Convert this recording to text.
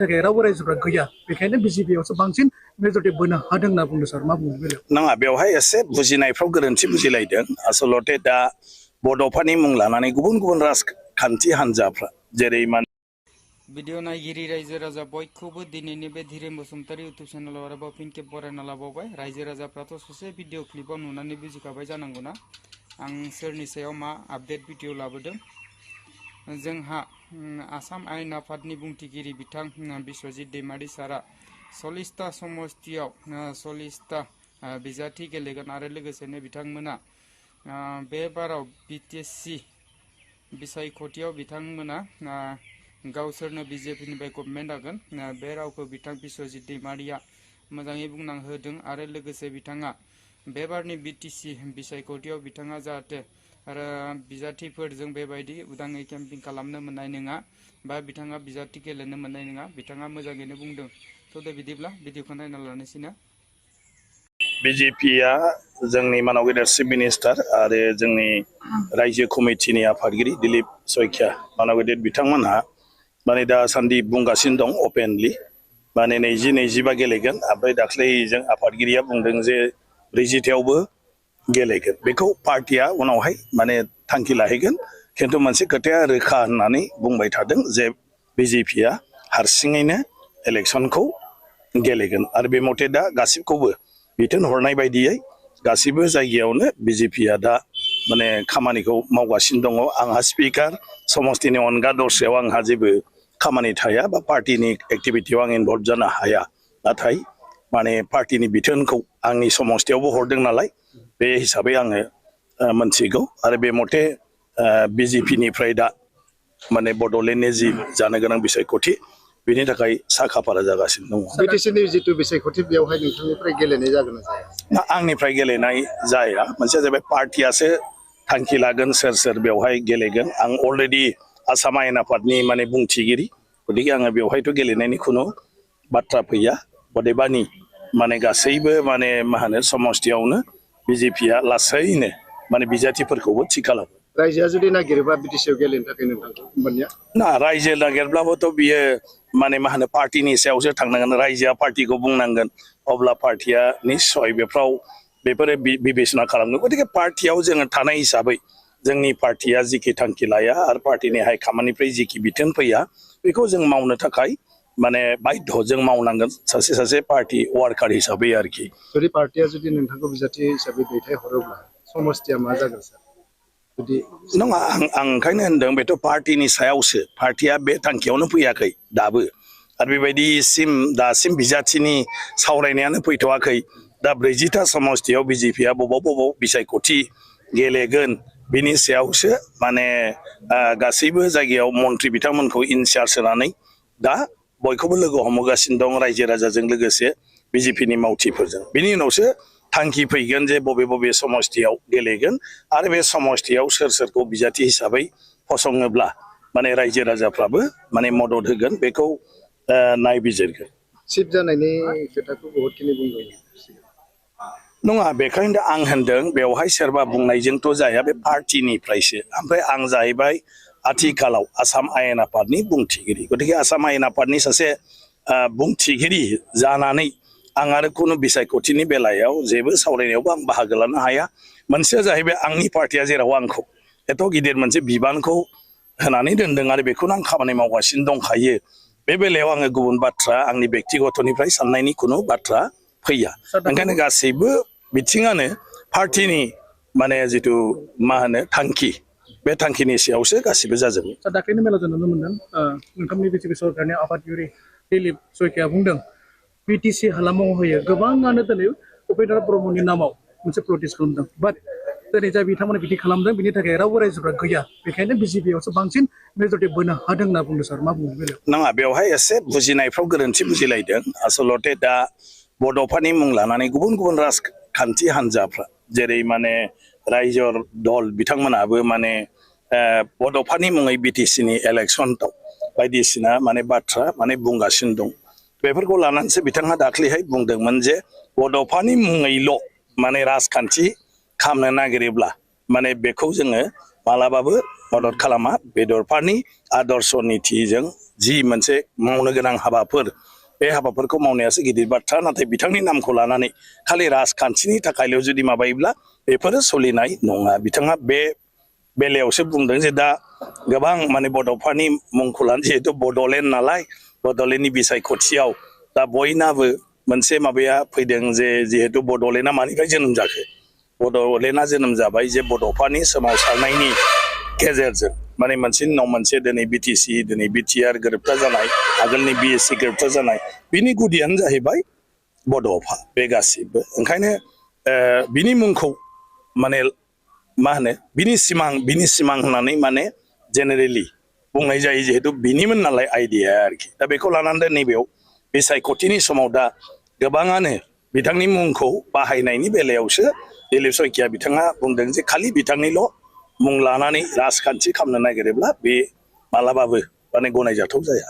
रावबो रायजोफ्रा गैया बेखायनो बिजेपियावसो बांसिन मेजरिटि बोनो हादों होनना बुंदों सार मा बुंनो बेलायाव नङा बेवहाय एसे बुजिनायफ्राव गोरोन्थि बुजिलायदों आसलते दा बड'फानि मुं लानानै गुबुन गुबुन राजखान्थि हान्जाफ्रा जेरै भिडिअ नायगिरि रायजो राजा बयखौबो दिनैनि बे धीरेन बसुमतारी इउटुब चेनेलाव आरोबाव फिन खेब बरायना लाबावबाय रायजो राजाफ्राथ' ससे भिडिअ क्लिपाव नुनानै बुजिखाबाय जानांगौना आं सोरनि सायाव मा आपडेट भिडिअ लाबोदों जोंहा आसाम आयेन आफादनि बुंथिगिरि बिथां बिश्वजित दैमारी सारा 40टा समस्तियाव 40टा बिजाथि गेलेगोन आरो लोगोसेनो बिथांमोना बे बाराव बिटिसि बिसायख'थियाव बिथांमोना गावसोरनो बिजेपिनिफ्राय गभर्नमेन्ट हागोन बे रावखौ बिथां बिश्वजित दैमारिया मोजाङै बुंना होदों आरो लोगोसे बिथाङा बे बारनि बिटिसि बिसायख'थियाव बिथाङा जाहाथे आरो बिजाथिफोरजों बेबायदि उदाङै केम्पिं खालामनो मोननाय नङा बा बिथाङा बिजाथि गेलेनो मोननाय नङा बिथाङा मोजाङैनो बुंदों थ' दे बिदिब्ला भिडिअखौ नायना लानोसै ना बिजेपिया जोंनि मानाव गेदेर चिफ मिनिस्टार आरो जोंनि रायजो कमिटिनि आफादगिरि दिलीप सयखिया मानाव गेदेर बिथांमोनहा माने दासान्दि बुंगासिनो दं अपेनलि माने 20-25 गेलेगोन ओमफ्राय दाख्लै जों आफादगिरिया बुंदों जे 40थायावबो गेलेगोन बेखौ पार्टिया उनावहाय माने थांखि लाहैगोन खिन्थु मोनसे खोथाया रोखा होननानै बुंबाय थादों जे बिजेपिया हारसिङैनो इलेक्सनखौ गेलेगोन आरो बे मथे दा गासिबखौबो बिथोन हरनाय बायदियै गासिबो जायगायावनो बिजेपिया दा माने खामानिखौ मावगासिनो दङ आंहा स्पिकार समस्तिनि अनगा दस्रायाव आंहा जेबो खामानि थाया बा पार्टिनि एक्टिभिटियाव आं इनभल्भ जानो हाया नाथाय माने पार्टिनि बिथोनखौ आंनि समस्तियावबो हरदों नालाय बे हिसाबै आङो मोनथिगौ आरो बे मथे बिजेपिनिफ्राय दा माने बड'लेण्डनि जि जानो गोनां बिसायख'थि बेनि थाखाय साखाफारा जागासिनो दङ बिटिसिनि जितु बिसायख'थि बेयावहाय नोंथांनिफ्राय गेलेनाय जागोन ना जाया आंनिफ्राय गेलेनाय जाया मोनसेया जाबाय पार्टियासो थांखि लागोन सोर सोर बेवहाय गेलेगोन आं अलरेडि आसाम आयेन आफादनि माने बुंथिगिरि गतिके आङो बेवहायथ' गेलेनायनि खुनु बाथ्रा फैया अदेबानि माने गासैबो माने मा होनो समस्तियावनो बिजेपिया लासैनो माने बिजाथिफोरखौबो थि खालामो रायजोआ जुदि नागिरोबा बिटिसिआव गेलेनो थाखाय नोंथांखौ होमबानिया ना रायजो नागिरब्लाबोथ' बियो माने मा होनो पार्टिनि सायावसो थांनांगोन रायजोआ पार्टिखौ बुंनांगोन अब्ला पार्टिया निस्सय बेफोरो बिबेचना खालामगोन गतिके पार्टियाव जोङो थानाय हिसाबै जोंनि पार्टिया जिखि थांखि लाया आरो पार्टिनि हाइकमान्डनिफ्राय जिखि बिथोन फैया बेखौ जों मावनो थाखाय माने बाध्य जों मावनांगोन सासे पार्टि वार्कार हिसाबै आरोखि जुदि पार्टिया जुदि नोंथांखौ बिजाथि हिसाबै दैथायहरोब्ला समस्तिया मा जागोन सार नङा आं ओंखायनो होनदों बेथ' पार्टिनि सायावसो पार्टिया बे थांखियावनो फैयाखै दाबो आरो बेबायदिसिम दासिम बिजाथिनि सावरायनायानो फैथ'वाखै दा 40टा समस्तियाव बिजेपिया बबाव बिसायख'थि गेलेगोन बिनि सायावसो माने गासैबो जायगायाव मन्त्रि बिथांमोनखौ इनचार्ज होनानै दा बयखौबो लोगो हमगासिनो दं रायजो राजाजों लोगोसे बिजेपिनि मावथिफोरजों बिनि उनावसो थांखि फैगोन जे बबे समस्तियाव गेलेगोन आरो बे समस्तियाव सोर सोरखौ बिजाथि हिसाबै फसङोब्ला माने रायजो राजाफ्राबो माने मदद होगोन बेखौ नायबिजिरगोन चिफ जानायनि खोथाखौ बहुतखिनि बुंदों नङा बेखायनो आं होनदों बेवहाय सोरबा बुंनायजोंथ' जाया बे पार्टिनिफ्रायसो ओमफ्राय आं जाहैबाय आथिखालाव आसाम आयेन आफादनि बुंथिगिरि गतिके आसाम आयेन आफादनि सासे बुंथिगिरि जानानै आं आरो खुनु बिसायख'थिनि बेलायाव जेबो सावरायनायावबो आं बाहागो लानो हाया मोनसेया जाहैबाय आंनि पार्टिया जेराव आंखौ एथ' गिदिर मोनसे बिबानखौ होनानै दोनदों आरो बेखौनो आं खामानि मावगासिनो दंखायो बे बेलायाव आङो गुबुन बाथ्रा आंनि बेक्तिगतनिफ्राय साननायनि खुनु बाथ्रा फैया ओंखायनो गासैबो बिथिङानो पार्टिनि माने जिथु मा होनो थांखि बे थांखिनि सायावसो गासिबो जाजोबो दाख्लैनि मेलाव जों नुनो मोनदों नोंथांनि बिजेपि सरकारनि आफादगिरि दिलीप सयखिया बुंदों बिटिसि हालामाव होयो गोबाङानो दिनै उपेन्द्र ब्रह्मनि नामाव मोनसे प्रटेस्ट खालामदों बाट दिनै जा बिथांमोना बिदि खालामदों बिनि थाखाय रावबो रायजोफ्रा गैया बेखायनो बिजेपियावसो बांसिन मेजरिटि बोनो हादों होनना बुंदों सार मा बुंनो बेलायाव नङा बेवहाय एसे बुजिनायफ्राव गोरोन्थि बुजिलायदों आसलते दा बड'फानि मुं लानानै गुबुन गुबुन राजखान्थि हान्जाफ्रा जेरै माने रायजो दल बिथांमोनाबो माने बड'फानि मुङै बिटिसिनि इलेक्सनआव बायदिसिना माने बाथ्रा माने बुंगासिनो दं बेफोरखौ लानानैसो बिथाङा दाख्लैहाय बुंदोंमोन जे बड'फानि मुङैल' माने राजखान्थि खालामनो नागिरोब्ला माने बेखौ जोङो मालाबाबो मदद खालामा बेदरफानि आदर्श नितिजों जि मोनसे मावनो गोनां हाबाफोर बे हाबाफोरखौ मावनायासो गिदिर बाथ्रा नाथाय बिथांनि नामखौ लानानै खालि राजखान्थिनि थाखायल' जुदि माबायोब्ला बेफोरो सोलिनाय नङा बिथाङा बे बेलायावसो बुंदों जे दा गोबां माने बड'फानि मुंखौ लानानै जिहेतु बड'लेण्ड नालाय बड'लेण्डनि बिसायख'थियाव दा बयनाबो मोनसे माबाया फैदों जे जिहेतु बड'लेण्डआ मानिफ्राय जोनोम जाखो बड'लेण्डआ जोनोम जाबाय जे बड'फानि सोमावसारनायनि गेजेरजों माने मोनसेनि उनाव मोनसे दिनै बिटिसि दिनै बिटिआर गोरोबथा जानाय आगोलनि बिएससि गोरोबथा जानाय बिनि गुदियानो जाहैबाय बड'फा बे गासिबो ओंखायनो बिनि मुंखौ माने मा होनो बिनि सिमां होननानै माने जेनेरेलि बुंनाय जायो जिहेतु बिनिमोन नालाय आइडिया आरोखि दा बेखौ लानानै नैबेयाव बिसायख'थिनि समाव दा गोबाङानो बिथांनि मुंखौ बाहायनायनि बेलायावसो दिलीप शइकिया बिथाङा बुंदों जे खालि बिथांनिल' मुं लानानै राजखान्थि खालामनो नागिरोब्ला बे मालाबाबो माने गनायजाथाव जाया